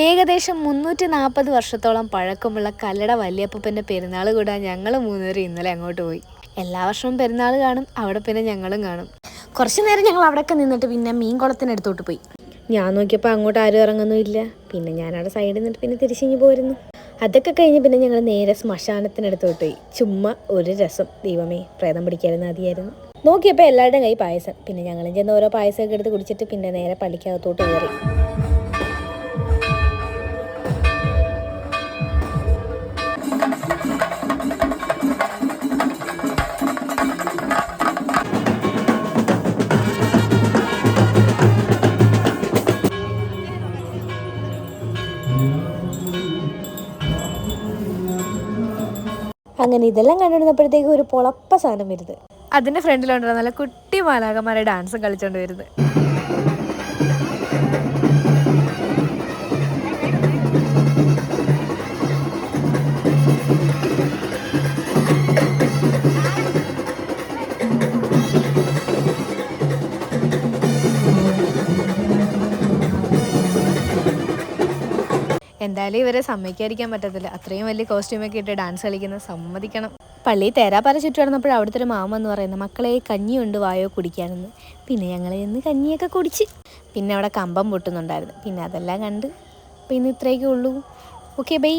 ഏകദേശം 340 വർഷത്തോളം പഴക്കമുള്ള കല്ലട വല്യപ്പൻ്റെ പെരുന്നാൾ കൂടാൻ ഞങ്ങൾ മൂന്നുപേരും ഇന്നലെ അങ്ങോട്ട് പോയി. എല്ലാ വർഷവും പെരുന്നാൾ കാണും, അവിടെ പിന്നെ ഞങ്ങളും കാണും. കുറച്ച് നേരം ഞങ്ങൾ അവിടെയൊക്കെ നിന്നിട്ട് പിന്നെ മീൻകുളത്തിനടുത്തോട്ട് പോയി. ഞാൻ നോക്കിയപ്പോൾ അങ്ങോട്ട് ആരും ഇറങ്ങുന്നുമില്ല. പിന്നെ ഞാനവിടെ സൈഡിൽ നിന്നിട്ട് പിന്നെ തിരിച്ചിങ്ങി പോരുന്നു. അതൊക്കെ കഴിഞ്ഞ് പിന്നെ ഞങ്ങൾ നേരെ ശ്മശാനത്തിനടുത്തോട്ട് പോയി. ചുമ്മാ ഒരു രസം, ദൈവമേ പ്രേതം പിടിക്കായിരുന്നു മതിയായിരുന്നു. നോക്കിയപ്പോൾ എല്ലാവരുടെയും കൈ പായസം. പിന്നെ ഞങ്ങളും ചെന്ന് ഓരോ പായസമൊക്കെ എടുത്ത് കുടിച്ചിട്ട് പിന്നെ നേരെ പള്ളിക്കകത്തോട്ട് കയറി. അങ്ങനെ ഇതെല്ലാം കണ്ടിരുന്നപ്പോഴത്തേക്ക് ഒരു പൊളപ്പ സാധനം വരുന്നത്. അതിൻ്റെ ഫ്രണ്ടിലുണ്ടോ നല്ല കുട്ടി മാലാകന്മാരെ ഡാൻസ് കളിച്ചോണ്ട് വരുന്നത്. എന്തായാലും ഇവരെ സമ്മതിക്കാതിരിക്കാൻ പറ്റത്തില്ല. അത്രയും വലിയ കോസ്റ്റ്യൂമൊക്കെ ഇട്ട് ഡാൻസ് കളിക്കുന്നത് സമ്മതിക്കണം. പള്ളിയിൽ തേരാപ്പാര ചുറ്റു നടന്നപ്പോൾ അവിടുത്തെ ഒരു മാമ എന്ന് പറയുന്നത് മക്കളെ കഞ്ഞിയുണ്ട് വായോ കുടിക്കാനെന്ന്. പിന്നെ ഞങ്ങൾ ഇന്ന് കഞ്ഞിയൊക്കെ കുടിച്ച്. പിന്നെ അവിടെ കമ്പം പൊട്ടുന്നുണ്ടായിരുന്നു. പിന്നെ അതെല്ലാം കണ്ട്. അപ്പോൾ ഇന്ന് ഇത്രയൊക്കെ ഉള്ളൂ. Okay bye.